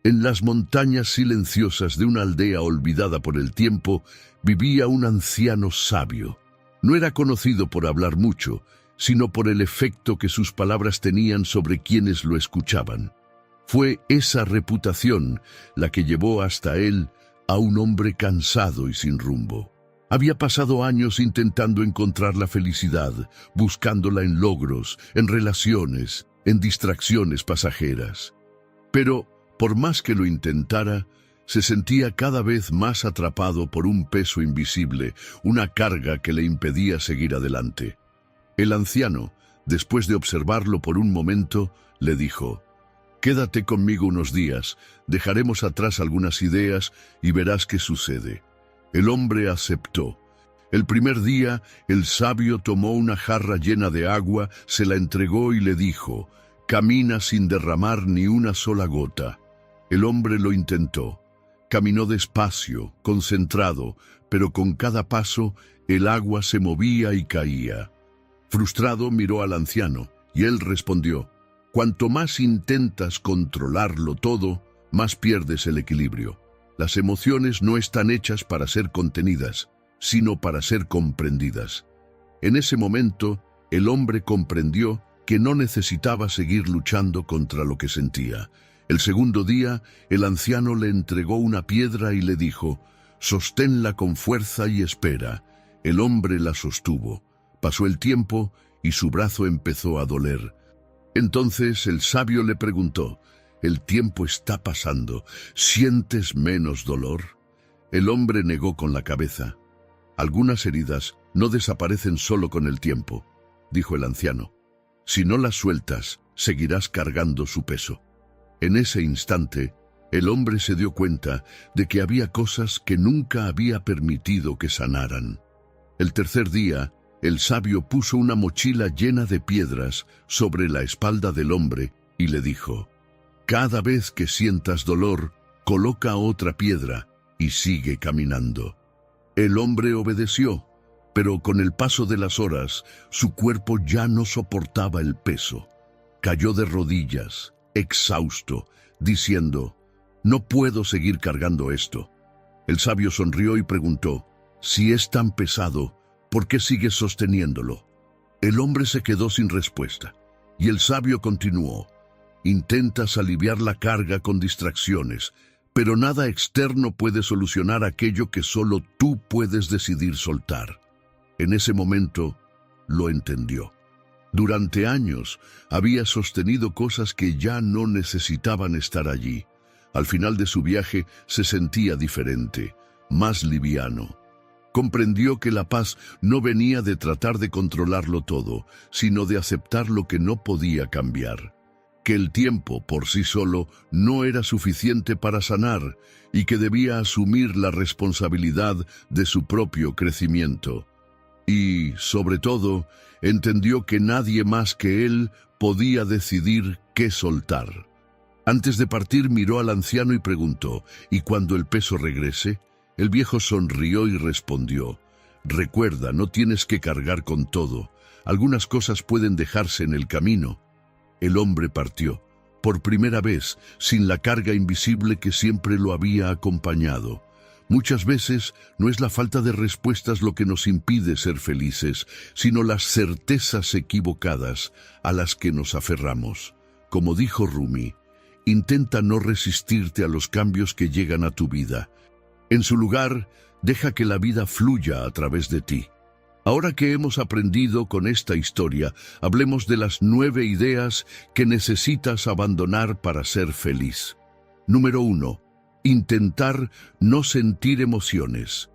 En las montañas silenciosas de una aldea olvidada por el tiempo, vivía un anciano sabio. No era conocido por hablar mucho, sino por el efecto que sus palabras tenían sobre quienes lo escuchaban. Fue esa reputación la que llevó hasta él a un hombre cansado y sin rumbo. Había pasado años intentando encontrar la felicidad, buscándola en logros, en relaciones, en distracciones pasajeras. Pero, por más que lo intentara, se sentía cada vez más atrapado por un peso invisible, una carga que le impedía seguir adelante. El anciano, después de observarlo por un momento, le dijo: «Quédate conmigo unos días, dejaremos atrás algunas ideas y verás qué sucede». El hombre aceptó. El primer día, el sabio tomó una jarra llena de agua, se la entregó y le dijo: «Camina sin derramar ni una sola gota». El hombre lo intentó. Caminó despacio, concentrado, pero con cada paso el agua se movía y caía. Frustrado miró al anciano, y él respondió: «Cuanto más intentas controlarlo todo, más pierdes el equilibrio. Las emociones no están hechas para ser contenidas, sino para ser comprendidas». En ese momento, el hombre comprendió que no necesitaba seguir luchando contra lo que sentía. El segundo día, el anciano le entregó una piedra y le dijo: «Sosténla con fuerza y espera». El hombre la sostuvo. Pasó el tiempo y su brazo empezó a doler. Entonces el sabio le preguntó: «El tiempo está pasando, ¿sientes menos dolor?». El hombre negó con la cabeza. «Algunas heridas no desaparecen solo con el tiempo», dijo el anciano. «Si no las sueltas, seguirás cargando su peso». En ese instante, el hombre se dio cuenta de que había cosas que nunca había permitido que sanaran. El tercer día, el sabio puso una mochila llena de piedras sobre la espalda del hombre y le dijo: «Cada vez que sientas dolor, coloca otra piedra y sigue caminando». El hombre obedeció, pero con el paso de las horas, su cuerpo ya no soportaba el peso. Cayó de rodillas, exhausto, diciendo: «No puedo seguir cargando esto». El sabio sonrió y preguntó: «Si es tan pesado, ¿por qué sigues sosteniéndolo?». El hombre se quedó sin respuesta, y el sabio continuó: «Intentas aliviar la carga con distracciones, pero nada externo puede solucionar aquello que solo tú puedes decidir soltar». En ese momento, lo entendió. Durante años había sostenido cosas que ya no necesitaban estar allí. Al final de su viaje se sentía diferente, más liviano. Comprendió que la paz no venía de tratar de controlarlo todo, sino de aceptar lo que no podía cambiar. Que el tiempo por sí solo no era suficiente para sanar y que debía asumir la responsabilidad de su propio crecimiento. Y, sobre todo, entendió que nadie más que él podía decidir qué soltar. Antes de partir miró al anciano y preguntó: «¿Y cuando el peso regrese?». El viejo sonrió y respondió: «Recuerda, no tienes que cargar con todo. Algunas cosas pueden dejarse en el camino». El hombre partió, por primera vez, sin la carga invisible que siempre lo había acompañado. Muchas veces no es la falta de respuestas lo que nos impide ser felices, sino las certezas equivocadas a las que nos aferramos. Como dijo Rumi, intenta no resistirte a los cambios que llegan a tu vida. En su lugar, deja que la vida fluya a través de ti. Ahora que hemos aprendido con esta historia, hablemos de las 9 ideas que necesitas abandonar para ser feliz. Número 1. Intentar no sentir emociones.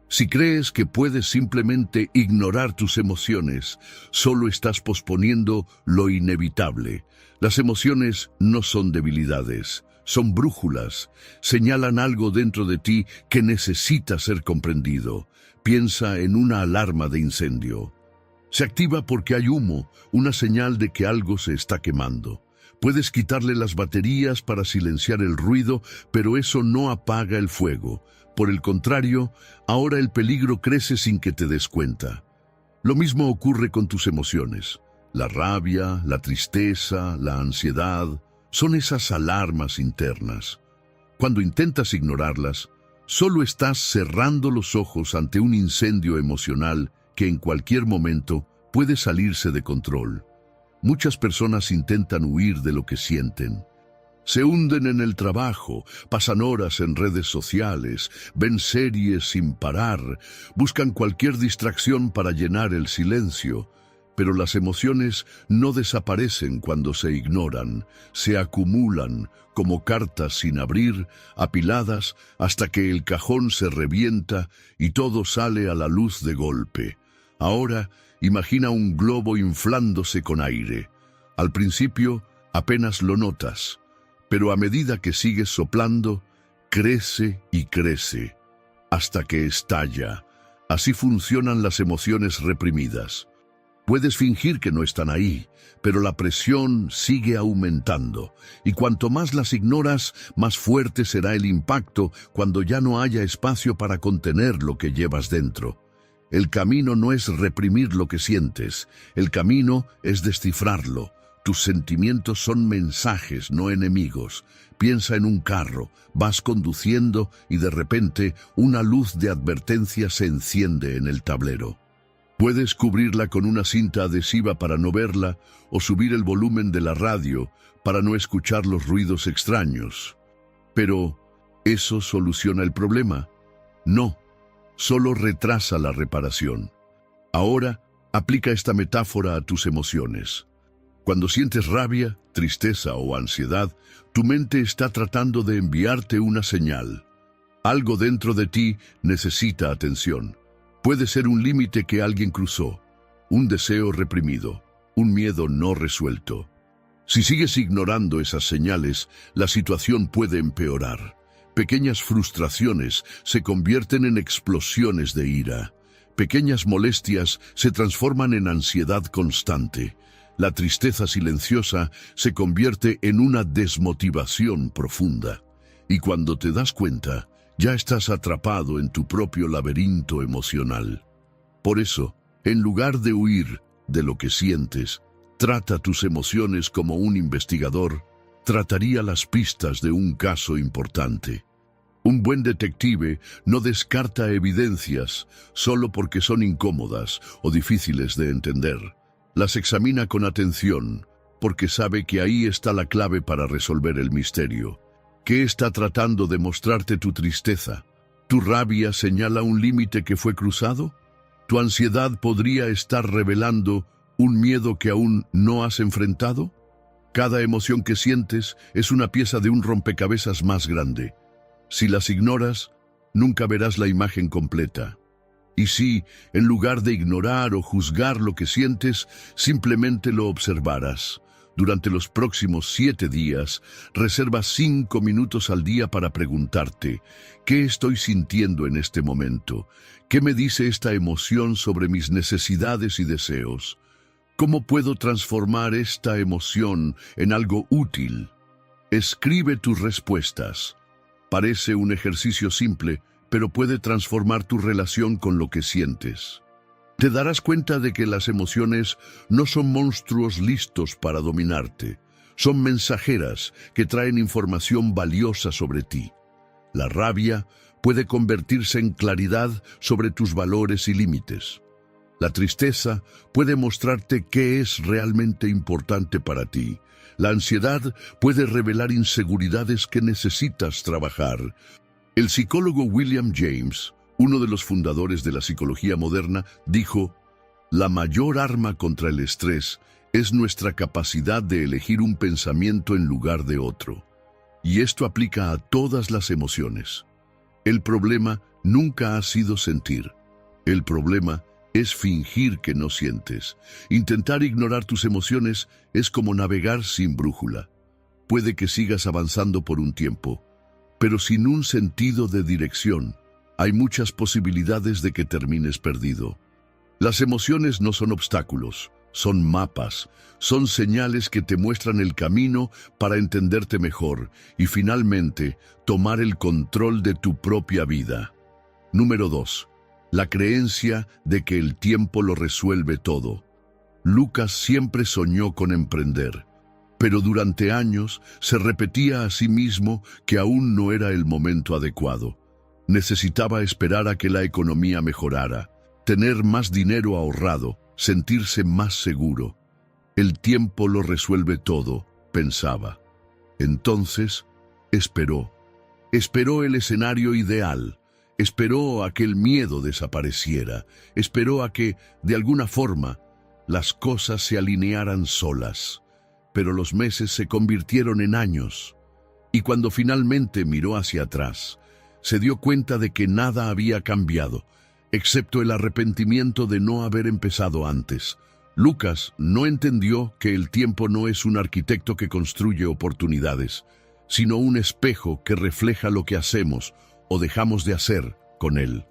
Si crees que puedes simplemente ignorar tus emociones, solo estás posponiendo lo inevitable. Las emociones no son debilidades, son brújulas. Señalan algo dentro de ti que necesita ser comprendido. Piensa en una alarma de incendio. Se activa porque hay humo, una señal de que algo se está quemando. Puedes quitarle las baterías para silenciar el ruido, pero eso no apaga el fuego. Por el contrario, ahora el peligro crece sin que te des cuenta. Lo mismo ocurre con tus emociones. La rabia, la tristeza, la ansiedad, son esas alarmas internas. Cuando intentas ignorarlas, solo estás cerrando los ojos ante un incendio emocional que en cualquier momento puede salirse de control. Muchas personas intentan huir de lo que sienten. Se hunden en el trabajo, pasan horas en redes sociales, ven series sin parar, buscan cualquier distracción para llenar el silencio. Pero las emociones no desaparecen cuando se ignoran, se acumulan como cartas sin abrir, apiladas hasta que el cajón se revienta y todo sale a la luz de golpe. Ahora, imagina un globo inflándose con aire. Al principio, apenas lo notas, pero a medida que sigues soplando, crece y crece, hasta que estalla. Así funcionan las emociones reprimidas. Puedes fingir que no están ahí, pero la presión sigue aumentando, y cuanto más las ignoras, más fuerte será el impacto cuando ya no haya espacio para contener lo que llevas dentro. El camino no es reprimir lo que sientes, el camino es descifrarlo. Tus sentimientos son mensajes, no enemigos. Piensa en un carro, vas conduciendo y de repente una luz de advertencia se enciende en el tablero. Puedes cubrirla con una cinta adhesiva para no verla o subir el volumen de la radio para no escuchar los ruidos extraños. Pero, ¿eso soluciona el problema? No, solo retrasa la reparación. Ahora, aplica esta metáfora a tus emociones. Cuando sientes rabia, tristeza o ansiedad, tu mente está tratando de enviarte una señal. Algo dentro de ti necesita atención. Puede ser un límite que alguien cruzó, un deseo reprimido, un miedo no resuelto. Si sigues ignorando esas señales, la situación puede empeorar. Pequeñas frustraciones se convierten en explosiones de ira. Pequeñas molestias se transforman en ansiedad constante. La tristeza silenciosa se convierte en una desmotivación profunda. Y cuando te das cuenta, ya estás atrapado en tu propio laberinto emocional. Por eso, en lugar de huir de lo que sientes, trata tus emociones como un investigador trataría las pistas de un caso importante. Un buen detective no descarta evidencias solo porque son incómodas o difíciles de entender. Las examina con atención porque sabe que ahí está la clave para resolver el misterio. ¿Qué está tratando de mostrarte tu tristeza? ¿Tu rabia señala un límite que fue cruzado? ¿Tu ansiedad podría estar revelando un miedo que aún no has enfrentado? Cada emoción que sientes es una pieza de un rompecabezas más grande. Si las ignoras, nunca verás la imagen completa. Y si, en lugar de ignorar o juzgar lo que sientes, simplemente lo observaras. Durante los próximos 7 días, reserva 5 minutos al día para preguntarte, ¿qué estoy sintiendo en este momento? ¿Qué me dice esta emoción sobre mis necesidades y deseos? ¿Cómo puedo transformar esta emoción en algo útil? Escribe tus respuestas. Parece un ejercicio simple, pero puede transformar tu relación con lo que sientes. Te darás cuenta de que las emociones no son monstruos listos para dominarte. Son mensajeras que traen información valiosa sobre ti. La rabia puede convertirse en claridad sobre tus valores y límites. La tristeza puede mostrarte qué es realmente importante para ti. La ansiedad puede revelar inseguridades que necesitas trabajar. El psicólogo William James, uno de los fundadores de la psicología moderna, dijo: «La mayor arma contra el estrés es nuestra capacidad de elegir un pensamiento en lugar de otro». Y esto aplica a todas las emociones. El problema nunca ha sido sentir. El problema es fingir que no sientes. Intentar ignorar tus emociones es como navegar sin brújula. Puede que sigas avanzando por un tiempo, pero sin un sentido de dirección. Hay muchas posibilidades de que termines perdido. Las emociones no son obstáculos, son mapas, son señales que te muestran el camino para entenderte mejor y finalmente tomar el control de tu propia vida. Número 2. La creencia de que el tiempo lo resuelve todo. Lucas siempre soñó con emprender, pero durante años se repetía a sí mismo que aún no era el momento adecuado. Necesitaba esperar a que la economía mejorara, tener más dinero ahorrado, sentirse más seguro. El tiempo lo resuelve todo, pensaba. Entonces, esperó. Esperó el escenario ideal. Esperó a que el miedo desapareciera. Esperó a que, de alguna forma, las cosas se alinearan solas. Pero los meses se convirtieron en años. Y cuando finalmente miró hacia atrás, se dio cuenta de que nada había cambiado, excepto el arrepentimiento de no haber empezado antes. Lucas no entendió que el tiempo no es un arquitecto que construye oportunidades, sino un espejo que refleja lo que hacemos o dejamos de hacer con él.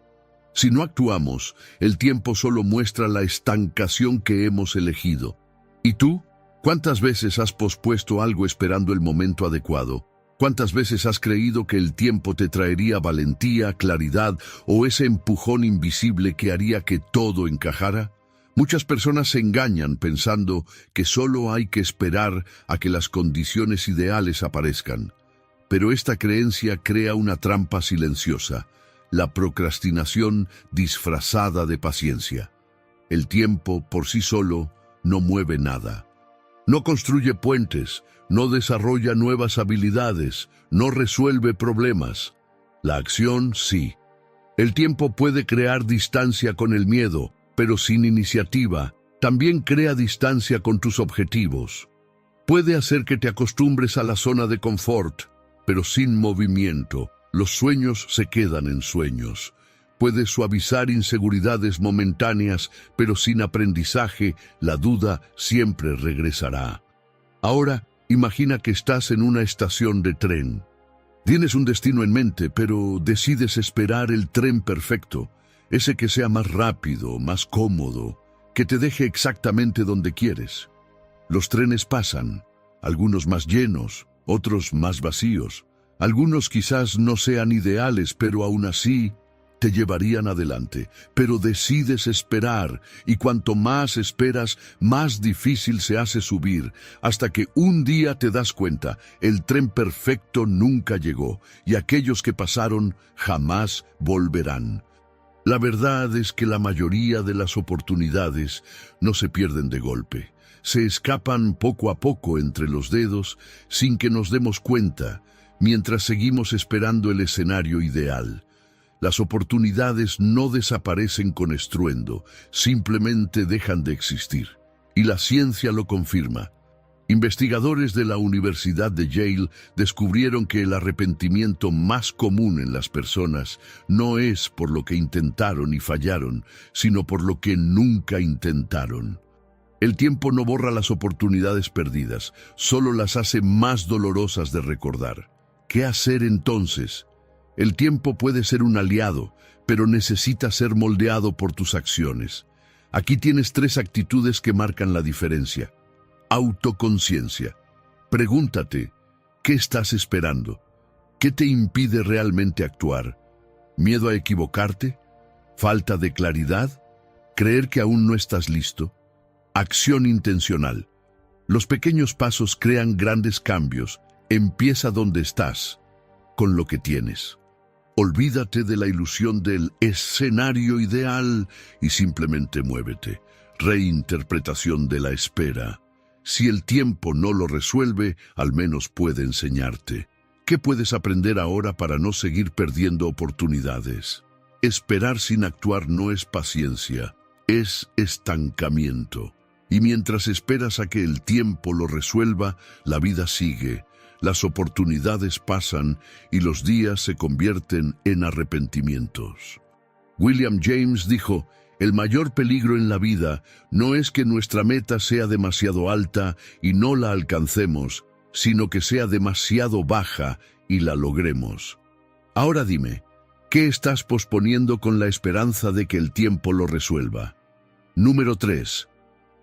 Si no actuamos, el tiempo solo muestra la estancación que hemos elegido. ¿Y tú? ¿Cuántas veces has pospuesto algo esperando el momento adecuado? ¿Cuántas veces has creído que el tiempo te traería valentía, claridad o ese empujón invisible que haría que todo encajara? Muchas personas se engañan pensando que solo hay que esperar a que las condiciones ideales aparezcan. Pero esta creencia crea una trampa silenciosa, la procrastinación disfrazada de paciencia. El tiempo por sí solo no mueve nada. No construye puentes, no desarrolla nuevas habilidades, no resuelve problemas. La acción sí. El tiempo puede crear distancia con el miedo, pero sin iniciativa, también crea distancia con tus objetivos. Puede hacer que te acostumbres a la zona de confort, pero sin movimiento. Los sueños se quedan en sueños. Puede suavizar inseguridades momentáneas, pero sin aprendizaje, la duda siempre regresará. Ahora, imagina que estás en una estación de tren. Tienes un destino en mente, pero decides esperar el tren perfecto, ese que sea más rápido, más cómodo, que te deje exactamente donde quieres. Los trenes pasan, algunos más llenos, otros más vacíos. Algunos quizás no sean ideales, pero aún así te llevarían adelante. Pero decides esperar, y cuanto más esperas, más difícil se hace subir, hasta que un día te das cuenta, el tren perfecto nunca llegó, y aquellos que pasaron jamás volverán. La verdad es que la mayoría de las oportunidades no se pierden de golpe. Se escapan poco a poco entre los dedos sin que nos demos cuenta, mientras seguimos esperando el escenario ideal. Las oportunidades no desaparecen con estruendo, simplemente dejan de existir. Y la ciencia lo confirma. Investigadores de la Universidad de Yale descubrieron que el arrepentimiento más común en las personas no es por lo que intentaron y fallaron, sino por lo que nunca intentaron. El tiempo no borra las oportunidades perdidas, solo las hace más dolorosas de recordar. ¿Qué hacer entonces? El tiempo puede ser un aliado, pero necesita ser moldeado por tus acciones. Aquí tienes 3 actitudes que marcan la diferencia. Autoconciencia. Pregúntate, ¿qué estás esperando? ¿Qué te impide realmente actuar? ¿Miedo a equivocarte? ¿Falta de claridad? ¿Creer que aún no estás listo? Acción intencional. Los pequeños pasos crean grandes cambios. Empieza donde estás, con lo que tienes. Olvídate de la ilusión del escenario ideal y simplemente muévete. Reinterpretación de la espera. Si el tiempo no lo resuelve, al menos puede enseñarte. ¿Qué puedes aprender ahora para no seguir perdiendo oportunidades? Esperar sin actuar no es paciencia, es estancamiento. Y mientras esperas a que el tiempo lo resuelva, la vida sigue. Las oportunidades pasan y los días se convierten en arrepentimientos. William James dijo, el mayor peligro en la vida no es que nuestra meta sea demasiado alta y no la alcancemos, sino que sea demasiado baja y la logremos. Ahora dime, ¿qué estás posponiendo con la esperanza de que el tiempo lo resuelva? Número 3.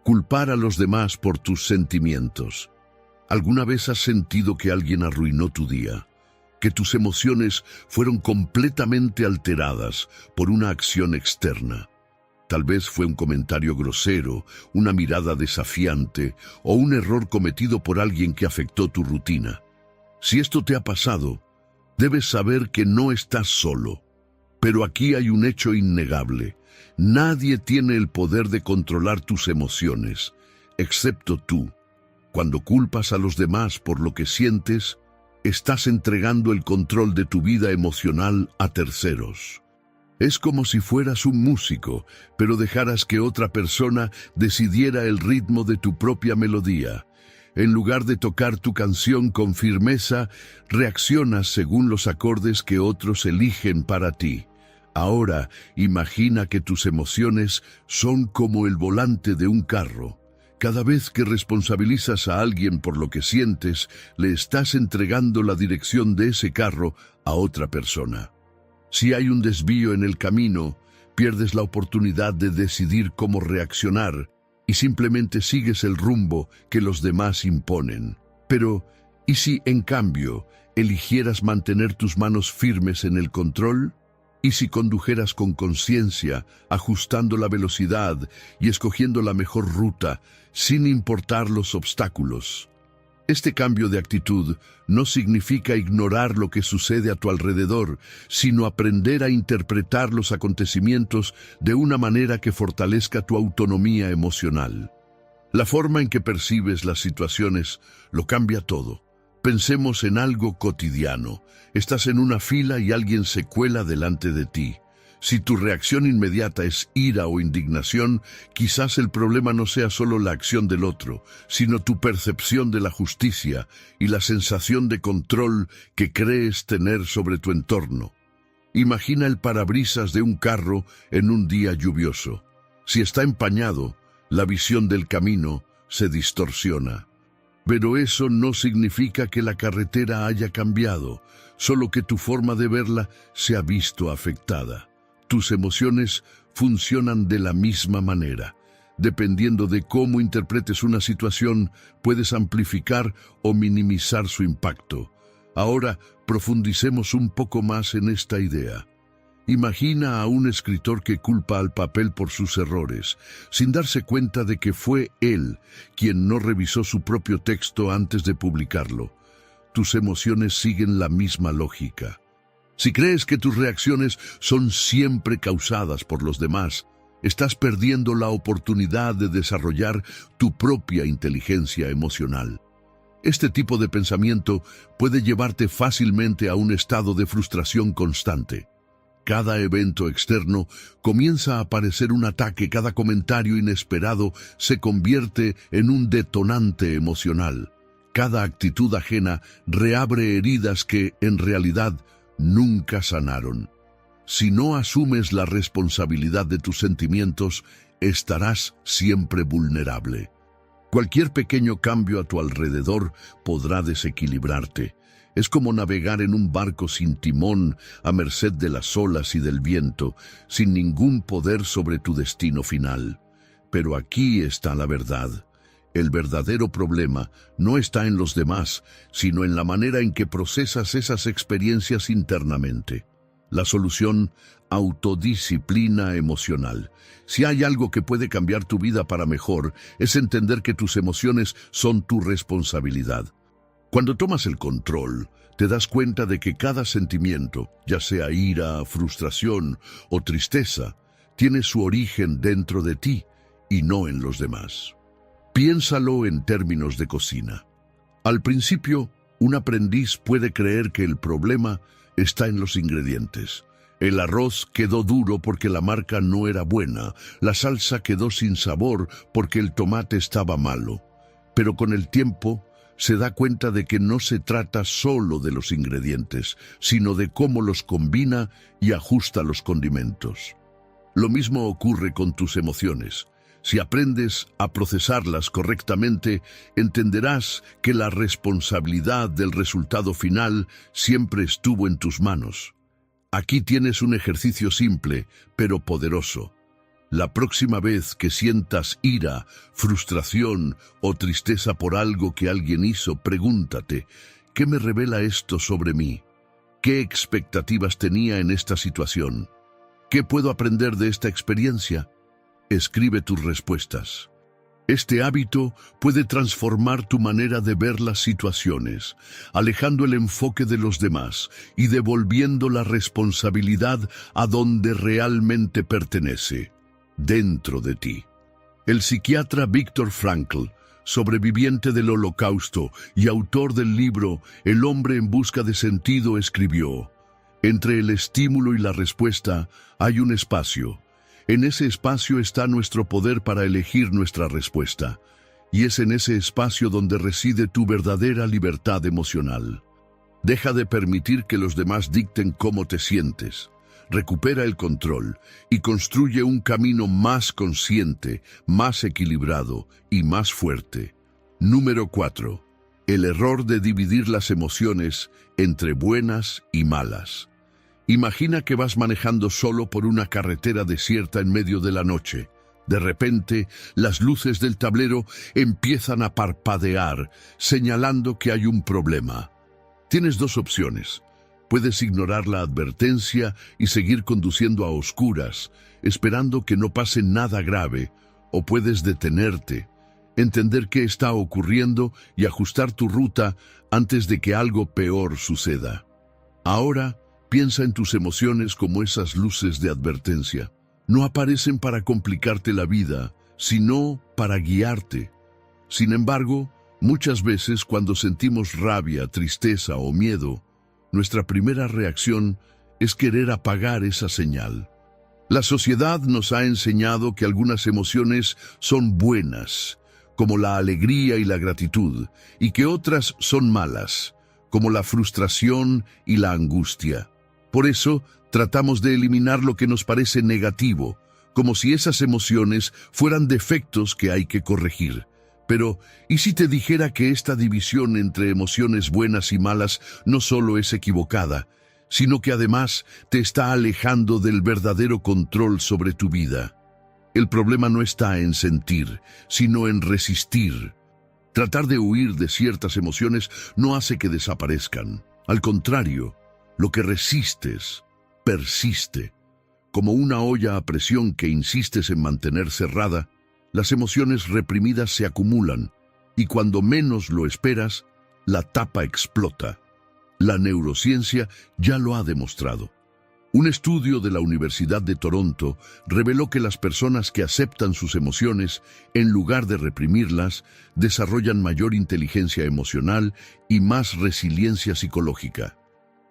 Culpar a los demás por tus sentimientos. ¿Alguna vez has sentido que alguien arruinó tu día? Que tus emociones fueron completamente alteradas por una acción externa. Tal vez fue un comentario grosero, una mirada desafiante o un error cometido por alguien que afectó tu rutina. Si esto te ha pasado, debes saber que no estás solo. Pero aquí hay un hecho innegable. Nadie tiene el poder de controlar tus emociones, excepto tú. Cuando culpas a los demás por lo que sientes, estás entregando el control de tu vida emocional a terceros. Es como si fueras un músico, pero dejaras que otra persona decidiera el ritmo de tu propia melodía. En lugar de tocar tu canción con firmeza, reaccionas según los acordes que otros eligen para ti. Ahora, imagina que tus emociones son como el volante de un carro. Cada vez que responsabilizas a alguien por lo que sientes, le estás entregando la dirección de ese carro a otra persona. Si hay un desvío en el camino, pierdes la oportunidad de decidir cómo reaccionar y simplemente sigues el rumbo que los demás imponen. Pero, ¿y si, en cambio, eligieras mantener tus manos firmes en el control? ¿Y si condujeras con conciencia, ajustando la velocidad y escogiendo la mejor ruta, sin importar los obstáculos? Este cambio de actitud no significa ignorar lo que sucede a tu alrededor, sino aprender a interpretar los acontecimientos de una manera que fortalezca tu autonomía emocional. La forma en que percibes las situaciones lo cambia todo. Pensemos en algo cotidiano. Estás en una fila y alguien se cuela delante de ti. Si tu reacción inmediata es ira o indignación, quizás el problema no sea solo la acción del otro, sino tu percepción de la justicia y la sensación de control que crees tener sobre tu entorno. Imagina el parabrisas de un carro en un día lluvioso. Si está empañado, la visión del camino se distorsiona. Pero eso no significa que la carretera haya cambiado, solo que tu forma de verla se ha visto afectada. Tus emociones funcionan de la misma manera. Dependiendo de cómo interpretes una situación, puedes amplificar o minimizar su impacto. Ahora, profundicemos un poco más en esta idea. Imagina a un escritor que culpa al papel por sus errores, sin darse cuenta de que fue él quien no revisó su propio texto antes de publicarlo. Tus emociones siguen la misma lógica. Si crees que tus reacciones son siempre causadas por los demás, estás perdiendo la oportunidad de desarrollar tu propia inteligencia emocional. Este tipo de pensamiento puede llevarte fácilmente a un estado de frustración constante. Cada evento externo comienza a parecer un ataque, cada comentario inesperado se convierte en un detonante emocional. Cada actitud ajena reabre heridas que, en realidad, nunca sanaron. Si no asumes la responsabilidad de tus sentimientos, estarás siempre vulnerable. Cualquier pequeño cambio a tu alrededor podrá desequilibrarte. Es como navegar en un barco sin timón, a merced de las olas y del viento, sin ningún poder sobre tu destino final. Pero aquí está la verdad. El verdadero problema no está en los demás, sino en la manera en que procesas esas experiencias internamente. La solución: autodisciplina emocional. Si hay algo que puede cambiar tu vida para mejor, es entender que tus emociones son tu responsabilidad. Cuando tomas el control, te das cuenta de que cada sentimiento, ya sea ira, frustración o tristeza, tiene su origen dentro de ti y no en los demás. Piénsalo en términos de cocina. Al principio, un aprendiz puede creer que el problema está en los ingredientes. El arroz quedó duro porque la marca no era buena, la salsa quedó sin sabor porque el tomate estaba malo. Pero con el tiempo, se da cuenta de que no se trata solo de los ingredientes, sino de cómo los combina y ajusta los condimentos. Lo mismo ocurre con tus emociones. Si aprendes a procesarlas correctamente, entenderás que la responsabilidad del resultado final siempre estuvo en tus manos. Aquí tienes un ejercicio simple, pero poderoso. La próxima vez que sientas ira, frustración o tristeza por algo que alguien hizo, pregúntate: ¿qué me revela esto sobre mí? ¿Qué expectativas tenía en esta situación? ¿Qué puedo aprender de esta experiencia? Escribe tus respuestas. Este hábito puede transformar tu manera de ver las situaciones, alejando el enfoque de los demás y devolviendo la responsabilidad a donde realmente pertenece, dentro de ti. El psiquiatra Viktor Frankl, sobreviviente del Holocausto y autor del libro El hombre en busca de sentido, escribió: entre el estímulo y la respuesta hay un espacio. En ese espacio está nuestro poder para elegir nuestra respuesta, y es en ese espacio donde reside tu verdadera libertad emocional. Deja de permitir que los demás dicten cómo te sientes. Recupera el control y construye un camino más consciente, más equilibrado y más fuerte. Número 4. El error de dividir las emociones entre buenas y malas. Imagina que vas manejando solo por una carretera desierta en medio de la noche. De repente, las luces del tablero empiezan a parpadear, señalando que hay un problema. Tienes dos opciones. Puedes ignorar la advertencia y seguir conduciendo a oscuras, esperando que no pase nada grave, o puedes detenerte, entender qué está ocurriendo y ajustar tu ruta antes de que algo peor suceda. Ahora, piensa en tus emociones como esas luces de advertencia. No aparecen para complicarte la vida, sino para guiarte. Sin embargo, muchas veces cuando sentimos rabia, tristeza o miedo, nuestra primera reacción es querer apagar esa señal. La sociedad nos ha enseñado que algunas emociones son buenas, como la alegría y la gratitud, y que otras son malas, como la frustración y la angustia. Por eso, tratamos de eliminar lo que nos parece negativo, como si esas emociones fueran defectos que hay que corregir. Pero, ¿y si te dijera que esta división entre emociones buenas y malas no solo es equivocada, sino que además te está alejando del verdadero control sobre tu vida? El problema no está en sentir, sino en resistir. Tratar de huir de ciertas emociones no hace que desaparezcan. Al contrario, lo que resistes persiste. Como una olla a presión que insistes en mantener cerrada, las emociones reprimidas se acumulan y cuando menos lo esperas, la tapa explota. La neurociencia ya lo ha demostrado. Un estudio de la Universidad de Toronto reveló que las personas que aceptan sus emociones, en lugar de reprimirlas, desarrollan mayor inteligencia emocional y más resiliencia psicológica.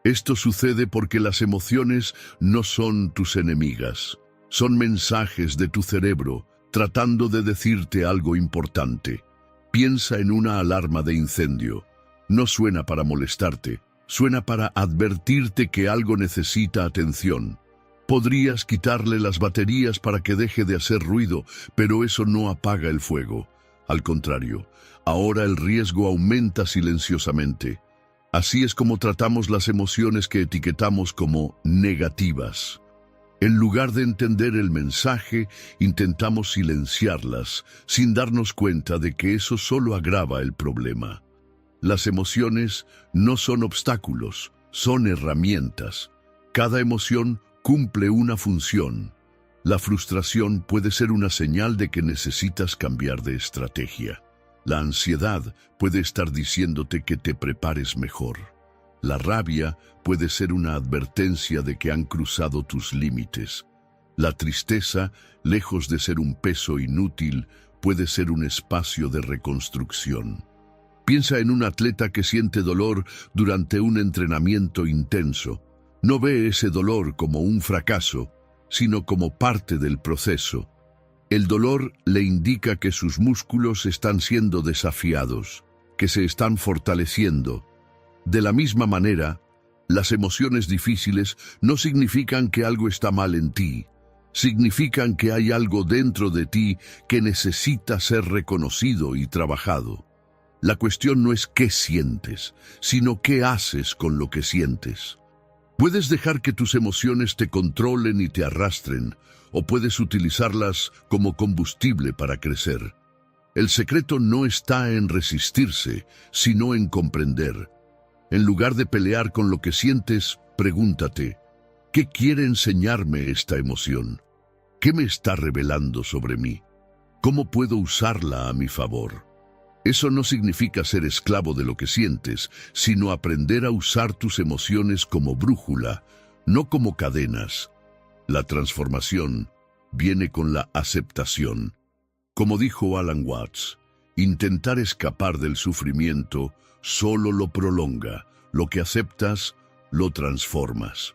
Esto sucede porque las emociones no son tus enemigas, son mensajes de tu cerebro tratando de decirte algo importante. Piensa en una alarma de incendio. No suena para molestarte, suena para advertirte que algo necesita atención. Podrías quitarle las baterías para que deje de hacer ruido, pero eso no apaga el fuego. Al contrario, ahora el riesgo aumenta silenciosamente. Así es como tratamos las emociones que etiquetamos como negativas. En lugar de entender el mensaje, intentamos silenciarlas, sin darnos cuenta de que eso solo agrava el problema. Las emociones no son obstáculos, son herramientas. Cada emoción cumple una función. La frustración puede ser una señal de que necesitas cambiar de estrategia. La ansiedad puede estar diciéndote que te prepares mejor. La rabia puede ser una advertencia de que han cruzado tus límites. La tristeza, lejos de ser un peso inútil, puede ser un espacio de reconstrucción. Piensa en un atleta que siente dolor durante un entrenamiento intenso. No ve ese dolor como un fracaso, sino como parte del proceso. El dolor le indica que sus músculos están siendo desafiados, que se están fortaleciendo. De la misma manera, las emociones difíciles no significan que algo está mal en ti, significan que hay algo dentro de ti que necesita ser reconocido y trabajado. La cuestión no es qué sientes, sino qué haces con lo que sientes. Puedes dejar que tus emociones te controlen y te arrastren, o puedes utilizarlas como combustible para crecer. El secreto no está en resistirse, sino en comprender. En lugar de pelear con lo que sientes, pregúntate, ¿qué quiere enseñarme esta emoción? ¿Qué me está revelando sobre mí? ¿Cómo puedo usarla a mi favor? Eso no significa ser esclavo de lo que sientes, sino aprender a usar tus emociones como brújula, no como cadenas. La transformación viene con la aceptación. Como dijo Alan Watts, intentar escapar del sufrimiento solo lo prolonga. Lo que aceptas, lo transformas.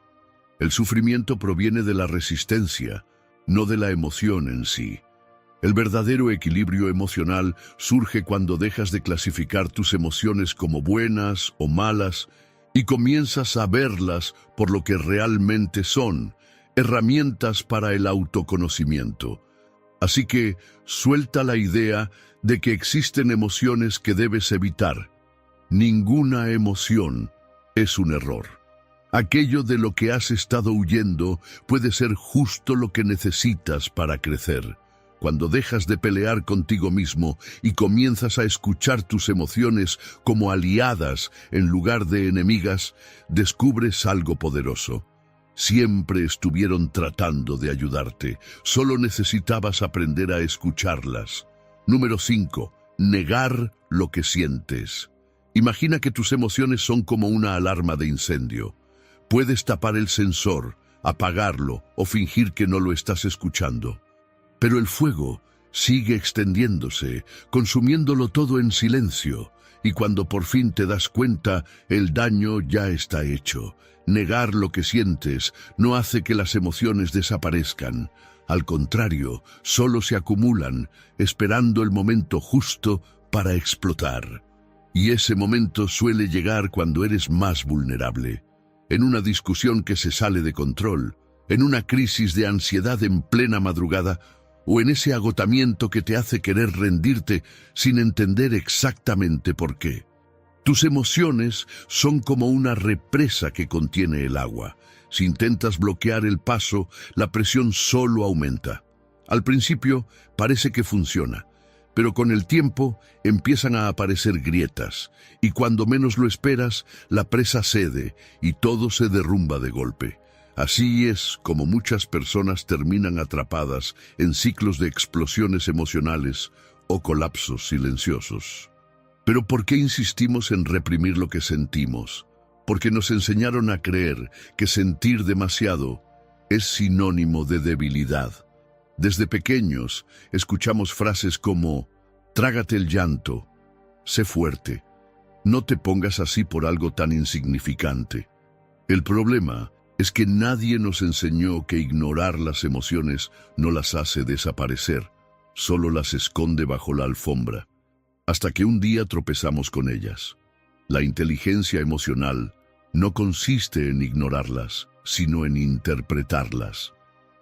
El sufrimiento proviene de la resistencia, no de la emoción en sí. El verdadero equilibrio emocional surge cuando dejas de clasificar tus emociones como buenas o malas y comienzas a verlas por lo que realmente son, herramientas para el autoconocimiento. Así que suelta la idea de que existen emociones que debes evitar. Ninguna emoción es un error. Aquello de lo que has estado huyendo puede ser justo lo que necesitas para crecer. Cuando dejas de pelear contigo mismo y comienzas a escuchar tus emociones como aliadas en lugar de enemigas, descubres algo poderoso. Siempre estuvieron tratando de ayudarte, solo necesitabas aprender a escucharlas. Número 5. Negar lo que sientes. Imagina que tus emociones son como una alarma de incendio. Puedes tapar el sensor, apagarlo o fingir que no lo estás escuchando. Pero el fuego sigue extendiéndose, consumiéndolo todo en silencio, y cuando por fin te das cuenta, el daño ya está hecho. Negar lo que sientes no hace que las emociones desaparezcan. Al contrario, solo se acumulan, esperando el momento justo para explotar. Y ese momento suele llegar cuando eres más vulnerable. En una discusión que se sale de control, en una crisis de ansiedad en plena madrugada, o en ese agotamiento que te hace querer rendirte sin entender exactamente por qué. Tus emociones son como una represa que contiene el agua. Si intentas bloquear el paso, la presión solo aumenta. Al principio parece que funciona, pero con el tiempo empiezan a aparecer grietas, y cuando menos lo esperas, la presa cede y todo se derrumba de golpe. Así es como muchas personas terminan atrapadas en ciclos de explosiones emocionales o colapsos silenciosos. Pero ¿por qué insistimos en reprimir lo que sentimos? Porque nos enseñaron a creer que sentir demasiado es sinónimo de debilidad. Desde pequeños escuchamos frases como «trágate el llanto», «sé fuerte», «no te pongas así por algo tan insignificante». El problema es que nadie nos enseñó que ignorar las emociones no las hace desaparecer, solo las esconde bajo la alfombra, hasta que un día tropezamos con ellas. La inteligencia emocional no consiste en ignorarlas, sino en interpretarlas.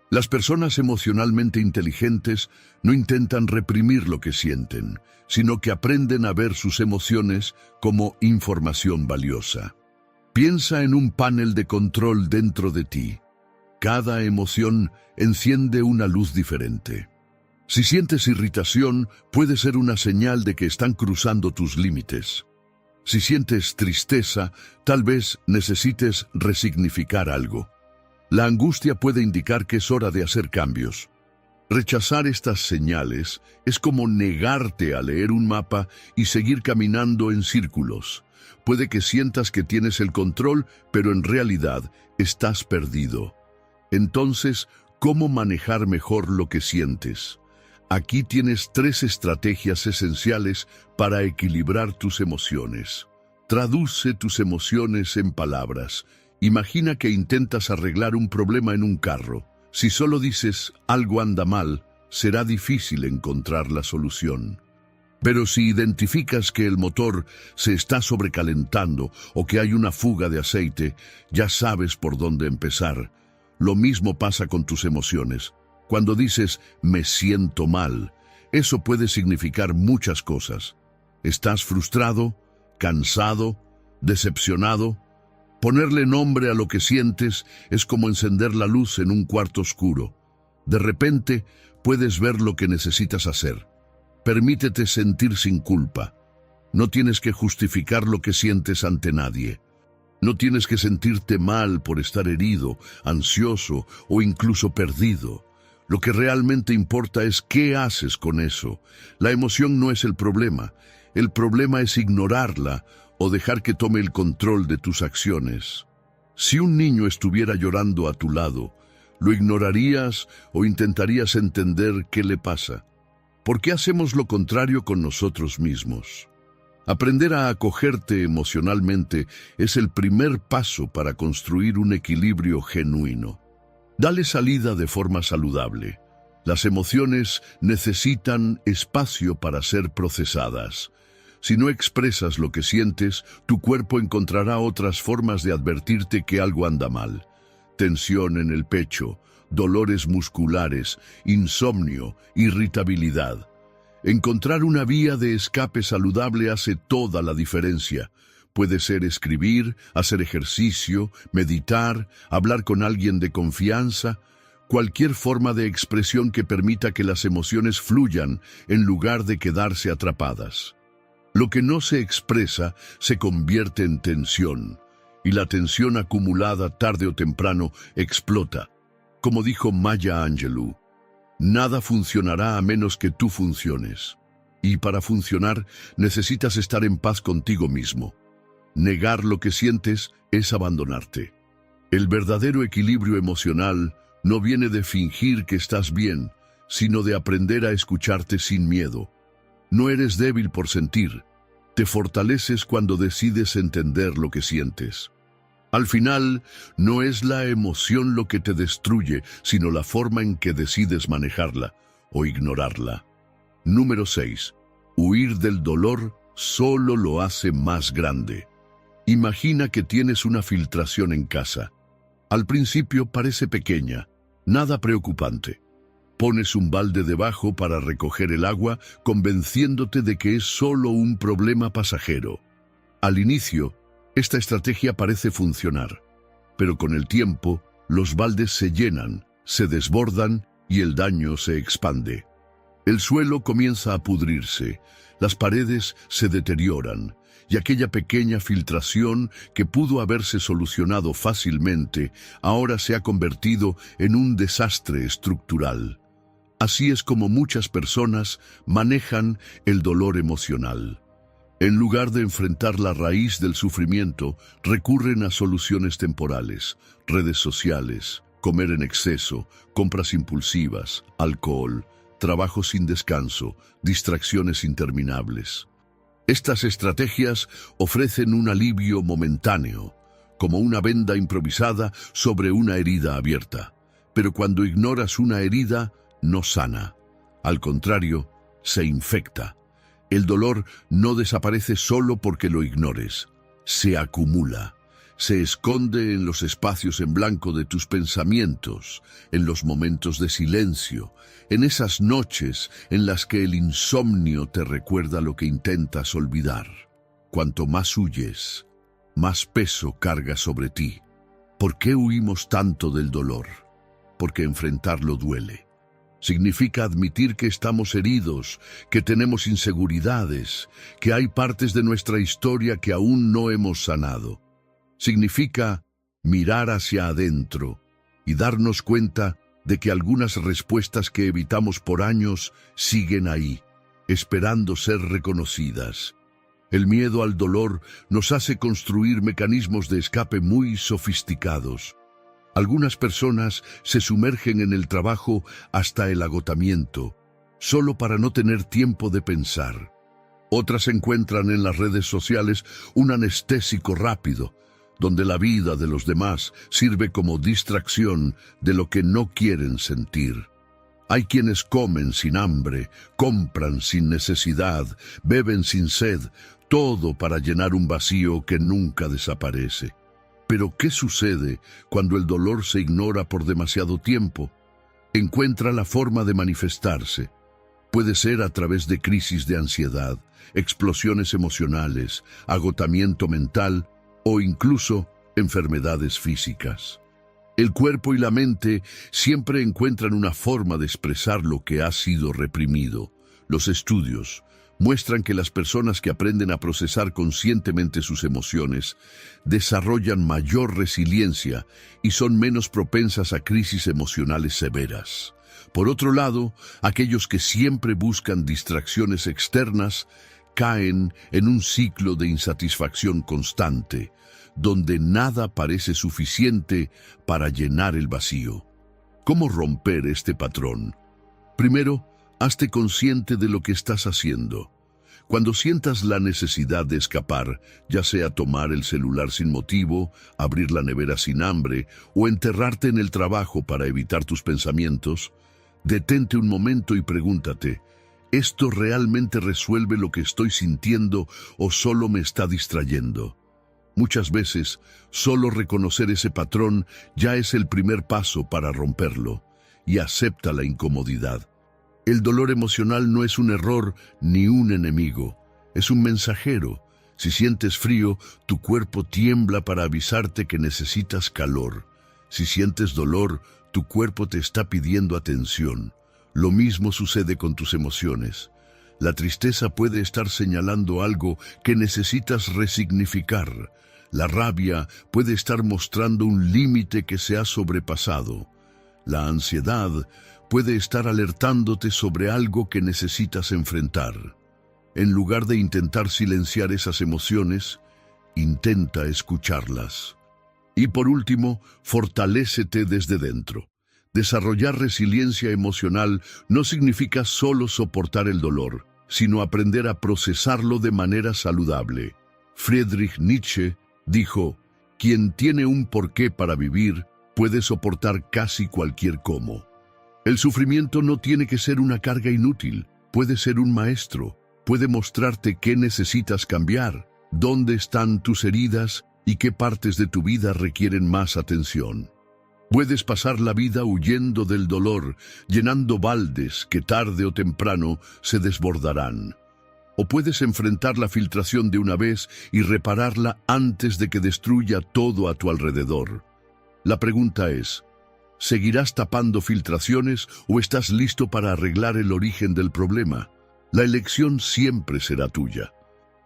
Las personas emocionalmente inteligentes no intentan reprimir lo que sienten, sino que aprenden a ver sus emociones como información valiosa. Piensa en un panel de control dentro de ti. Cada emoción enciende una luz diferente. Si sientes irritación, puede ser una señal de que están cruzando tus límites. Si sientes tristeza, tal vez necesites resignificar algo. La angustia puede indicar que es hora de hacer cambios. Rechazar estas señales es como negarte a leer un mapa y seguir caminando en círculos. Puede que sientas que tienes el control, pero en realidad estás perdido. Entonces, ¿cómo manejar mejor lo que sientes? Aquí tienes 3 estrategias esenciales para equilibrar tus emociones. Traduce tus emociones en palabras. Imagina que intentas arreglar un problema en un carro. Si solo dices algo anda mal, será difícil encontrar la solución. Pero si identificas que el motor se está sobrecalentando o que hay una fuga de aceite, ya sabes por dónde empezar. Lo mismo pasa con tus emociones. Cuando dices «me siento mal», eso puede significar muchas cosas. ¿Estás frustrado, cansado, decepcionado? Ponerle nombre a lo que sientes es como encender la luz en un cuarto oscuro. De repente, puedes ver lo que necesitas hacer. Permítete sentir sin culpa. No tienes que justificar lo que sientes ante nadie. No tienes que sentirte mal por estar herido, ansioso o incluso perdido. Lo que realmente importa es qué haces con eso. La emoción no es el problema es ignorarla o dejar que tome el control de tus acciones. Si un niño estuviera llorando a tu lado, ¿lo ignorarías o intentarías entender qué le pasa? ¿Por qué hacemos lo contrario con nosotros mismos? Aprender a acogerte emocionalmente es el primer paso para construir un equilibrio genuino. Dale salida de forma saludable. Las emociones necesitan espacio para ser procesadas. Si no expresas lo que sientes, tu cuerpo encontrará otras formas de advertirte que algo anda mal. Tensión en el pecho, dolores musculares, insomnio, irritabilidad. Encontrar una vía de escape saludable hace toda la diferencia. Puede ser escribir, hacer ejercicio, meditar, hablar con alguien de confianza, cualquier forma de expresión que permita que las emociones fluyan en lugar de quedarse atrapadas. Lo que no se expresa se convierte en tensión, y la tensión acumulada tarde o temprano explota. Como dijo Maya Angelou, nada funcionará a menos que tú funciones. Y para funcionar necesitas estar en paz contigo mismo. Negar lo que sientes es abandonarte. El verdadero equilibrio emocional no viene de fingir que estás bien, sino de aprender a escucharte sin miedo. No eres débil por sentir. Te fortaleces cuando decides entender lo que sientes. Al final, no es la emoción lo que te destruye, sino la forma en que decides manejarla o ignorarla. Número 6. Huir del dolor solo lo hace más grande. Imagina que tienes una filtración en casa. Al principio parece pequeña, nada preocupante. Pones un balde debajo para recoger el agua, convenciéndote de que es solo un problema pasajero. Al inicio, esta estrategia parece funcionar, pero con el tiempo, los baldes se llenan, se desbordan y el daño se expande. El suelo comienza a pudrirse, las paredes se deterioran, y aquella pequeña filtración que pudo haberse solucionado fácilmente, ahora se ha convertido en un desastre estructural. Así es como muchas personas manejan el dolor emocional. En lugar de enfrentar la raíz del sufrimiento, recurren a soluciones temporales, redes sociales, comer en exceso, compras impulsivas, alcohol, trabajo sin descanso, distracciones interminables. Estas estrategias ofrecen un alivio momentáneo, como una venda improvisada sobre una herida abierta. Pero cuando ignoras una herida, no sana. Al contrario, se infecta. El dolor no desaparece solo porque lo ignores. Se acumula. Se esconde en los espacios en blanco de tus pensamientos, en los momentos de silencio, en esas noches en las que el insomnio te recuerda lo que intentas olvidar. Cuanto más huyes, más peso carga sobre ti. ¿Por qué huimos tanto del dolor? Porque enfrentarlo duele. Significa admitir que estamos heridos, que tenemos inseguridades, que hay partes de nuestra historia que aún no hemos sanado. Significa mirar hacia adentro y darnos cuenta de que algunas respuestas que evitamos por años siguen ahí, esperando ser reconocidas. El miedo al dolor nos hace construir mecanismos de escape muy sofisticados. Algunas personas se sumergen en el trabajo hasta el agotamiento, solo para no tener tiempo de pensar. Otras encuentran en las redes sociales un anestésico rápido, donde la vida de los demás sirve como distracción de lo que no quieren sentir. Hay quienes comen sin hambre, compran sin necesidad, beben sin sed, todo para llenar un vacío que nunca desaparece. Pero ¿qué sucede cuando el dolor se ignora por demasiado tiempo? Encuentra la forma de manifestarse. Puede ser a través de crisis de ansiedad, explosiones emocionales, agotamiento mental o incluso enfermedades físicas. El cuerpo y la mente siempre encuentran una forma de expresar lo que ha sido reprimido. Los estudios muestran que las personas que aprenden a procesar conscientemente sus emociones desarrollan mayor resiliencia y son menos propensas a crisis emocionales severas. Por otro lado, aquellos que siempre buscan distracciones externas caen en un ciclo de insatisfacción constante, donde nada parece suficiente para llenar el vacío. ¿Cómo romper este patrón? Primero, hazte consciente de lo que estás haciendo. Cuando sientas la necesidad de escapar, ya sea tomar el celular sin motivo, abrir la nevera sin hambre o enterrarte en el trabajo para evitar tus pensamientos, detente un momento y pregúntate, ¿esto realmente resuelve lo que estoy sintiendo o solo me está distrayendo? Muchas veces, solo reconocer ese patrón ya es el primer paso para romperlo, y acepta la incomodidad. El dolor emocional no es un error ni un enemigo, es un mensajero. Si sientes frío, tu cuerpo tiembla para avisarte que necesitas calor. Si sientes dolor, tu cuerpo te está pidiendo atención. Lo mismo sucede con tus emociones. La tristeza puede estar señalando algo que necesitas resignificar. La rabia puede estar mostrando un límite que se ha sobrepasado. La ansiedad puede estar alertándote sobre algo que necesitas enfrentar. En lugar de intentar silenciar esas emociones, intenta escucharlas. Y por último, fortalécete desde dentro. Desarrollar resiliencia emocional no significa solo soportar el dolor, sino aprender a procesarlo de manera saludable. Friedrich Nietzsche dijo, «Quien tiene un porqué para vivir puede soportar casi cualquier cómo». El sufrimiento no tiene que ser una carga inútil, puede ser un maestro, puede mostrarte qué necesitas cambiar, dónde están tus heridas y qué partes de tu vida requieren más atención. Puedes pasar la vida huyendo del dolor, llenando baldes que tarde o temprano se desbordarán. O puedes enfrentar la filtración de una vez y repararla antes de que destruya todo a tu alrededor. La pregunta es, ¿seguirás tapando filtraciones o estás listo para arreglar el origen del problema? La elección siempre será tuya.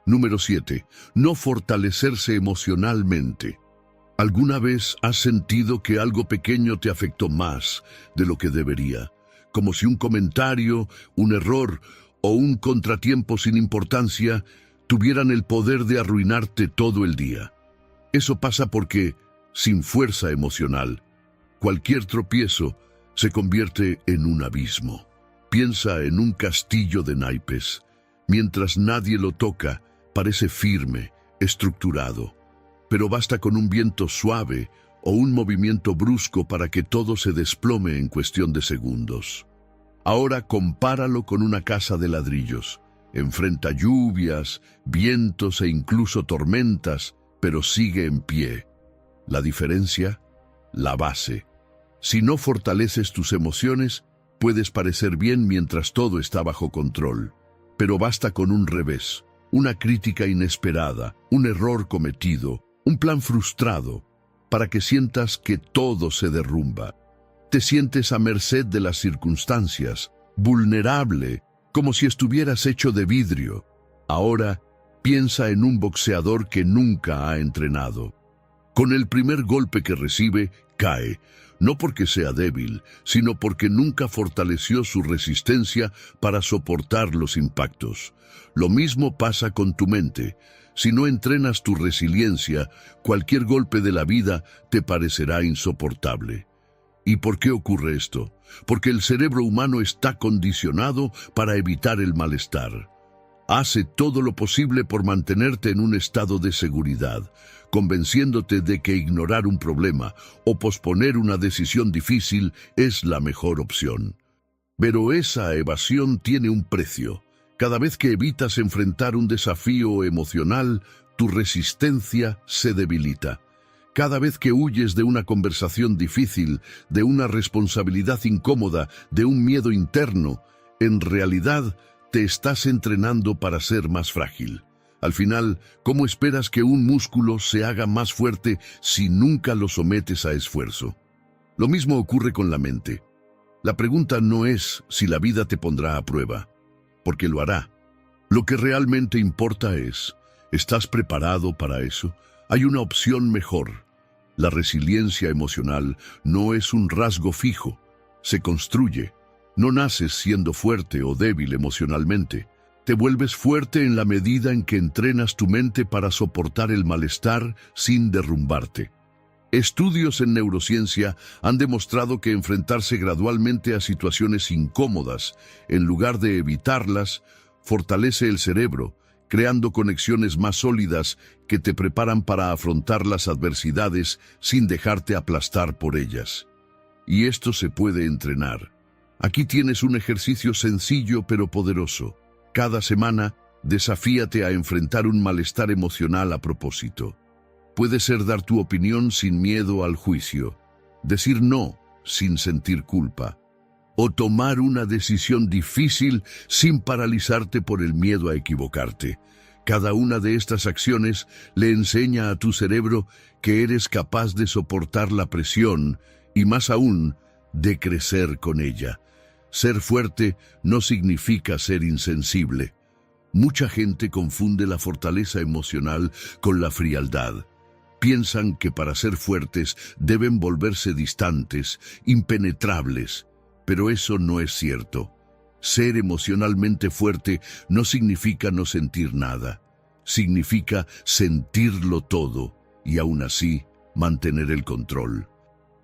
Número 7. No fortalecerse emocionalmente. ¿Alguna vez has sentido que algo pequeño te afectó más de lo que debería? Como si un comentario, un error o un contratiempo sin importancia tuvieran el poder de arruinarte todo el día. Eso pasa porque, sin fuerza emocional, cualquier tropiezo se convierte en un abismo. Piensa en un castillo de naipes. Mientras nadie lo toca, parece firme, estructurado. Pero basta con un viento suave o un movimiento brusco para que todo se desplome en cuestión de segundos. Ahora compáralo con una casa de ladrillos. Enfrenta lluvias, vientos e incluso tormentas, pero sigue en pie. La diferencia, la base. Si no fortaleces tus emociones, puedes parecer bien mientras todo está bajo control. Pero basta con un revés, una crítica inesperada, un error cometido, un plan frustrado, para que sientas que todo se derrumba. Te sientes a merced de las circunstancias, vulnerable, como si estuvieras hecho de vidrio. Ahora, piensa en un boxeador que nunca ha entrenado. Con el primer golpe que recibe, cae, no porque sea débil, sino porque nunca fortaleció su resistencia para soportar los impactos. Lo mismo pasa con tu mente. Si no entrenas tu resiliencia, cualquier golpe de la vida te parecerá insoportable. ¿Y por qué ocurre esto? Porque el cerebro humano está condicionado para evitar el malestar. Hace todo lo posible por mantenerte en un estado de seguridad, convenciéndote de que ignorar un problema o posponer una decisión difícil es la mejor opción. Pero esa evasión tiene un precio. Cada vez que evitas enfrentar un desafío emocional, tu resistencia se debilita. Cada vez que huyes de una conversación difícil, de una responsabilidad incómoda, de un miedo interno, en realidad te estás entrenando para ser más frágil. Al final, ¿cómo esperas que un músculo se haga más fuerte si nunca lo sometes a esfuerzo? Lo mismo ocurre con la mente. La pregunta no es si la vida te pondrá a prueba, porque lo hará. Lo que realmente importa es, ¿estás preparado para eso? Hay una opción mejor. La resiliencia emocional no es un rasgo fijo, se construye. No naces siendo fuerte o débil emocionalmente. Te vuelves fuerte en la medida en que entrenas tu mente para soportar el malestar sin derrumbarte. Estudios en neurociencia han demostrado que enfrentarse gradualmente a situaciones incómodas, en lugar de evitarlas, fortalece el cerebro, creando conexiones más sólidas que te preparan para afrontar las adversidades sin dejarte aplastar por ellas. Y esto se puede entrenar. Aquí tienes un ejercicio sencillo pero poderoso. Cada semana, desafíate a enfrentar un malestar emocional a propósito. Puede ser dar tu opinión sin miedo al juicio, decir no sin sentir culpa, o tomar una decisión difícil sin paralizarte por el miedo a equivocarte. Cada una de estas acciones le enseña a tu cerebro que eres capaz de soportar la presión y, más aún, de crecer con ella. Ser fuerte no significa ser insensible. Mucha gente confunde la fortaleza emocional con la frialdad. Piensan que para ser fuertes deben volverse distantes, impenetrables, pero eso no es cierto. Ser emocionalmente fuerte no significa no sentir nada. Significa sentirlo todo y aún así mantener el control.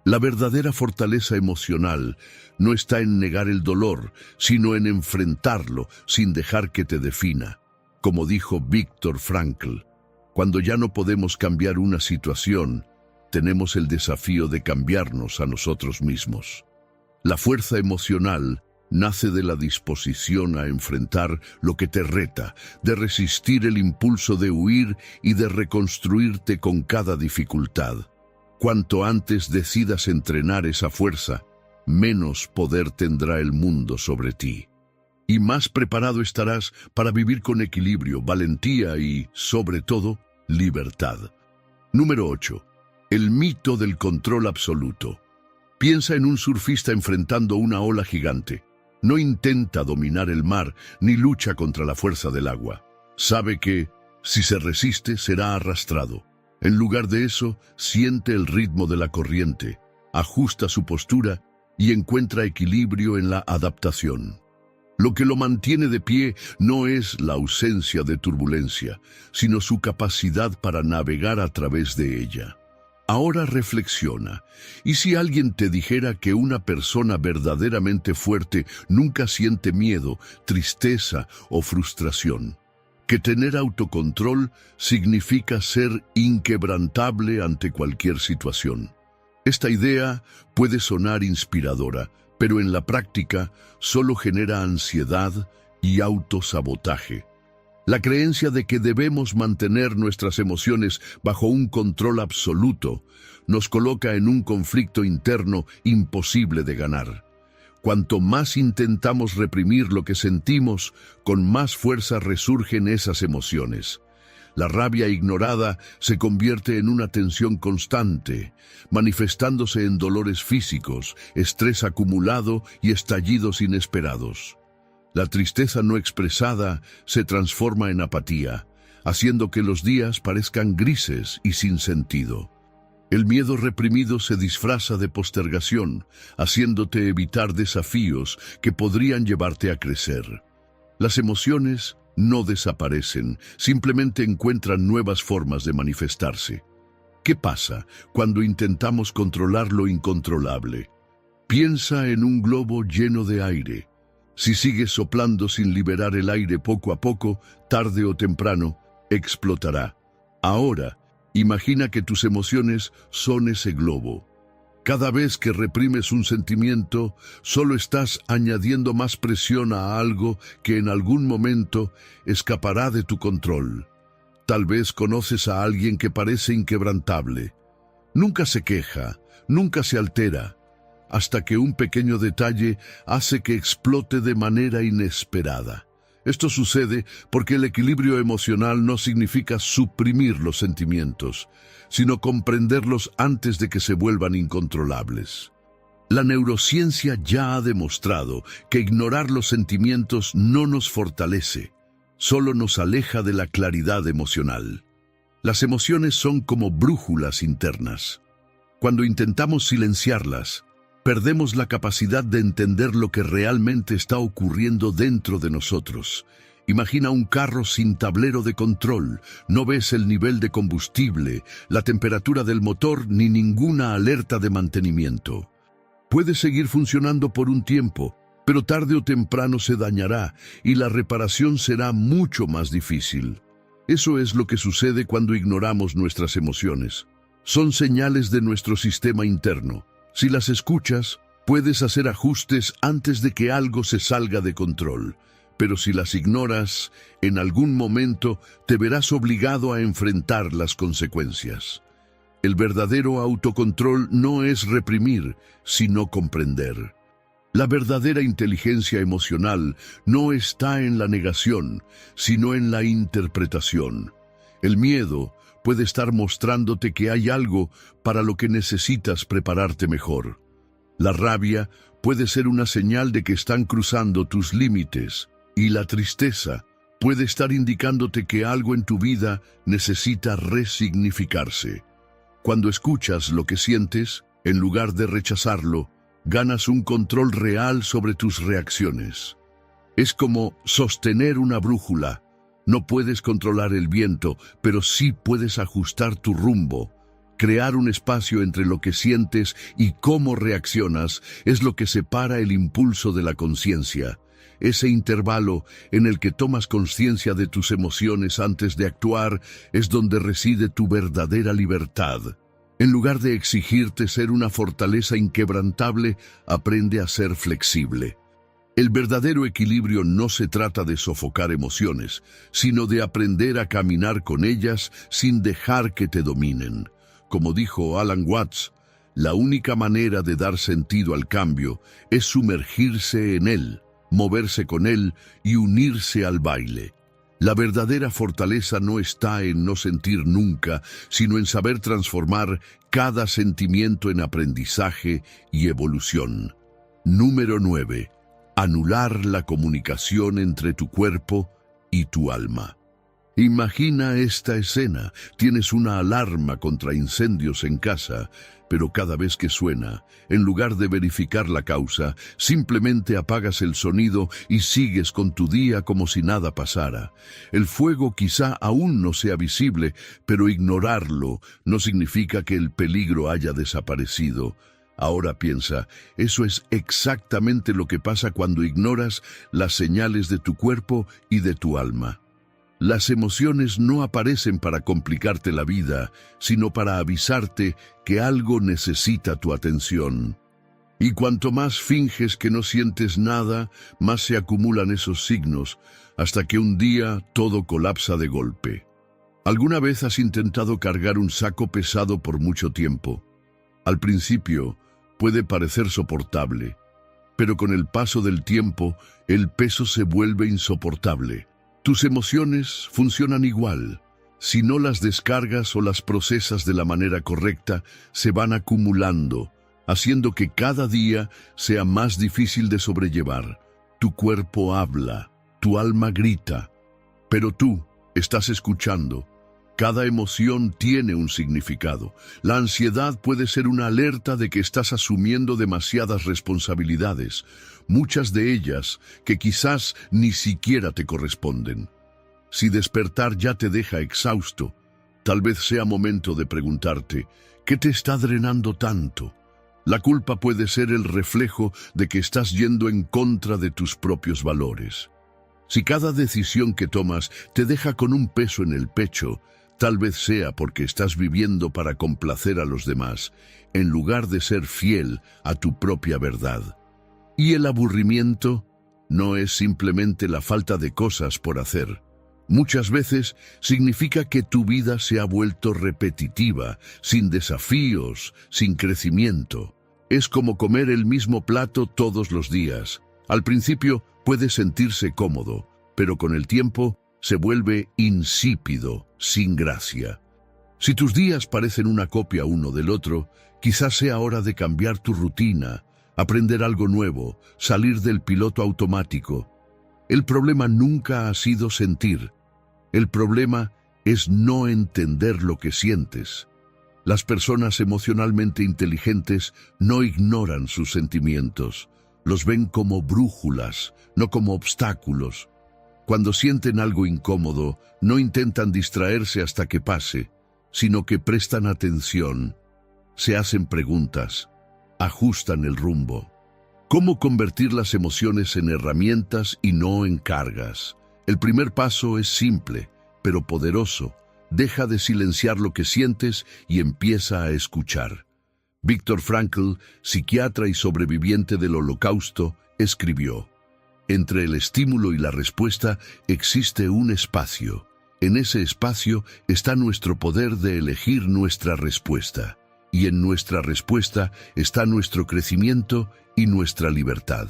La verdadera fortaleza emocional no está en negar el dolor, sino en enfrentarlo sin dejar que te defina. Como dijo Viktor Frankl, cuando ya no podemos cambiar una situación, tenemos el desafío de cambiarnos a nosotros mismos. La fuerza emocional nace de la disposición a enfrentar lo que te reta, de resistir el impulso de huir y de reconstruirte con cada dificultad. Cuanto antes decidas entrenar esa fuerza, menos poder tendrá el mundo sobre ti. Y más preparado estarás para vivir con equilibrio, valentía y, sobre todo, libertad. Número 8. El mito del control absoluto. Piensa en un surfista enfrentando una ola gigante. No intenta dominar el mar ni lucha contra la fuerza del agua. Sabe que, si se resiste, será arrastrado. En lugar de eso, siente el ritmo de la corriente, ajusta su postura y encuentra equilibrio en la adaptación. Lo que lo mantiene de pie no es la ausencia de turbulencia, sino su capacidad para navegar a través de ella. Ahora reflexiona, ¿y si alguien te dijera que una persona verdaderamente fuerte nunca siente miedo, tristeza o frustración? Que tener autocontrol significa ser inquebrantable ante cualquier situación. Esta idea puede sonar inspiradora, pero en la práctica solo genera ansiedad y autosabotaje. La creencia de que debemos mantener nuestras emociones bajo un control absoluto nos coloca en un conflicto interno imposible de ganar. Cuanto más intentamos reprimir lo que sentimos, con más fuerza resurgen esas emociones. La rabia ignorada se convierte en una tensión constante, manifestándose en dolores físicos, estrés acumulado y estallidos inesperados. La tristeza no expresada se transforma en apatía, haciendo que los días parezcan grises y sin sentido. El miedo reprimido se disfraza de postergación, haciéndote evitar desafíos que podrían llevarte a crecer. Las emociones no desaparecen, simplemente encuentran nuevas formas de manifestarse. ¿Qué pasa cuando intentamos controlar lo incontrolable? Piensa en un globo lleno de aire. Si sigues soplando sin liberar el aire poco a poco, tarde o temprano, explotará. Ahora, imagina que tus emociones son ese globo. Cada vez que reprimes un sentimiento, solo estás añadiendo más presión a algo que en algún momento escapará de tu control. Tal vez conoces a alguien que parece inquebrantable. Nunca se queja, nunca se altera, hasta que un pequeño detalle hace que explote de manera inesperada. Esto sucede porque el equilibrio emocional no significa suprimir los sentimientos, sino comprenderlos antes de que se vuelvan incontrolables. La neurociencia ya ha demostrado que ignorar los sentimientos no nos fortalece, solo nos aleja de la claridad emocional. Las emociones son como brújulas internas. Cuando intentamos silenciarlas, Perdemos la capacidad de entender lo que realmente está ocurriendo dentro de nosotros. Imagina un carro sin tablero de control. No ves el nivel de combustible, la temperatura del motor ni ninguna alerta de mantenimiento. Puede seguir funcionando por un tiempo, pero tarde o temprano se dañará y la reparación será mucho más difícil. Eso es lo que sucede cuando ignoramos nuestras emociones. Son señales de nuestro sistema interno. Si las escuchas, puedes hacer ajustes antes de que algo se salga de control. Pero si las ignoras, en algún momento te verás obligado a enfrentar las consecuencias. El verdadero autocontrol no es reprimir, sino comprender. La verdadera inteligencia emocional no está en la negación, sino en la interpretación. El miedo puede estar mostrándote que hay algo para lo que necesitas prepararte mejor. La rabia puede ser una señal de que están cruzando tus límites, y la tristeza puede estar indicándote que algo en tu vida necesita resignificarse. Cuando escuchas lo que sientes, en lugar de rechazarlo, ganas un control real sobre tus reacciones. Es como sostener una brújula. No puedes controlar el viento, pero sí puedes ajustar tu rumbo. Crear un espacio entre lo que sientes y cómo reaccionas es lo que separa el impulso de la conciencia. Ese intervalo en el que tomas conciencia de tus emociones antes de actuar es donde reside tu verdadera libertad. En lugar de exigirte ser una fortaleza inquebrantable, aprende a ser flexible. El verdadero equilibrio no se trata de sofocar emociones, sino de aprender a caminar con ellas sin dejar que te dominen. Como dijo Alan Watts, la única manera de dar sentido al cambio es sumergirse en él, moverse con él y unirse al baile. La verdadera fortaleza no está en no sentir nunca, sino en saber transformar cada sentimiento en aprendizaje y evolución. Número 9. Anular la comunicación entre tu cuerpo y tu alma. Imagina esta escena. Tienes una alarma contra incendios en casa, pero cada vez que suena, en lugar de verificar la causa, simplemente apagas el sonido y sigues con tu día como si nada pasara. El fuego quizá aún no sea visible, pero ignorarlo no significa que el peligro haya desaparecido. Ahora piensa, eso es exactamente lo que pasa cuando ignoras las señales de tu cuerpo y de tu alma. Las emociones no aparecen para complicarte la vida, sino para avisarte que algo necesita tu atención. Y cuanto más finges que no sientes nada, más se acumulan esos signos, hasta que un día todo colapsa de golpe. ¿Alguna vez has intentado cargar un saco pesado por mucho tiempo? Al principio puede parecer soportable, pero con el paso del tiempo el peso se vuelve insoportable. Tus emociones funcionan igual. Si no las descargas o las procesas de la manera correcta, se van acumulando, haciendo que cada día sea más difícil de sobrellevar. Tu cuerpo habla, tu alma grita, pero tú estás escuchando. Cada emoción tiene un significado. La ansiedad puede ser una alerta de que estás asumiendo demasiadas responsabilidades, muchas de ellas que quizás ni siquiera te corresponden. Si despertar ya te deja exhausto, tal vez sea momento de preguntarte, ¿qué te está drenando tanto? La culpa puede ser el reflejo de que estás yendo en contra de tus propios valores. Si cada decisión que tomas te deja con un peso en el pecho, tal vez sea porque estás viviendo para complacer a los demás, en lugar de ser fiel a tu propia verdad. Y el aburrimiento no es simplemente la falta de cosas por hacer. Muchas veces significa que tu vida se ha vuelto repetitiva, sin desafíos, sin crecimiento. Es como comer el mismo plato todos los días. Al principio puede sentirse cómodo, pero con el tiempo se vuelve insípido, sin gracia. Si tus días parecen una copia uno del otro, quizás sea hora de cambiar tu rutina, aprender algo nuevo, salir del piloto automático. El problema nunca ha sido sentir. El problema es no entender lo que sientes. Las personas emocionalmente inteligentes no ignoran sus sentimientos. Los ven como brújulas, no como obstáculos. Cuando sienten algo incómodo, no intentan distraerse hasta que pase, sino que prestan atención, se hacen preguntas, ajustan el rumbo. ¿Cómo convertir las emociones en herramientas y no en cargas? El primer paso es simple, pero poderoso. Deja de silenciar lo que sientes y empieza a escuchar. Viktor Frankl, psiquiatra y sobreviviente del Holocausto, escribió: entre el estímulo y la respuesta existe un espacio. En ese espacio está nuestro poder de elegir nuestra respuesta. Y en nuestra respuesta está nuestro crecimiento y nuestra libertad.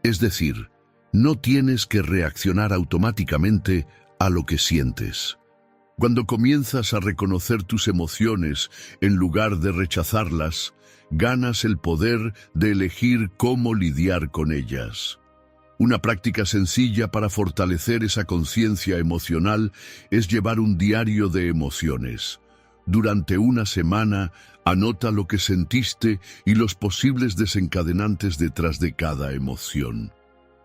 Es decir, no tienes que reaccionar automáticamente a lo que sientes. Cuando comienzas a reconocer tus emociones en lugar de rechazarlas, ganas el poder de elegir cómo lidiar con ellas. Una práctica sencilla para fortalecer esa conciencia emocional es llevar un diario de emociones. Durante una semana, anota lo que sentiste y los posibles desencadenantes detrás de cada emoción.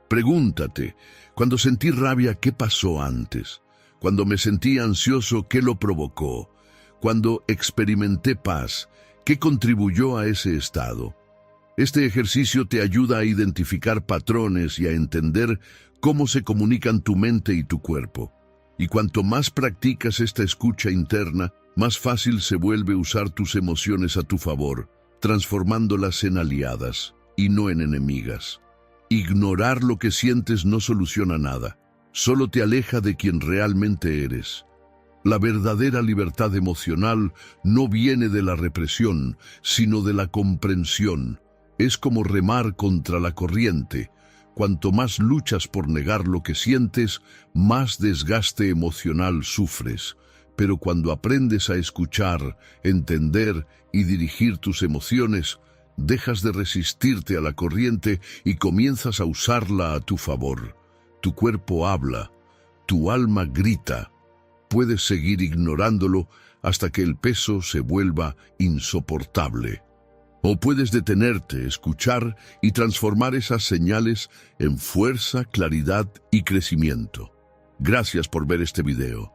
Pregúntate, cuando sentí rabia, ¿qué pasó antes? Cuando me sentí ansioso, ¿qué lo provocó? Cuando experimenté paz, ¿qué contribuyó a ese estado? Este ejercicio te ayuda a identificar patrones y a entender cómo se comunican tu mente y tu cuerpo. Y cuanto más practicas esta escucha interna, más fácil se vuelve usar tus emociones a tu favor, transformándolas en aliadas y no en enemigas. Ignorar lo que sientes no soluciona nada, solo te aleja de quien realmente eres. La verdadera libertad emocional no viene de la represión, sino de la comprensión. Es como remar contra la corriente. Cuanto más luchas por negar lo que sientes, más desgaste emocional sufres. Pero cuando aprendes a escuchar, entender y dirigir tus emociones, dejas de resistirte a la corriente y comienzas a usarla a tu favor. Tu cuerpo habla, tu alma grita. Puedes seguir ignorándolo hasta que el peso se vuelva insoportable. O puedes detenerte, escuchar y transformar esas señales en fuerza, claridad y crecimiento. Gracias por ver este video.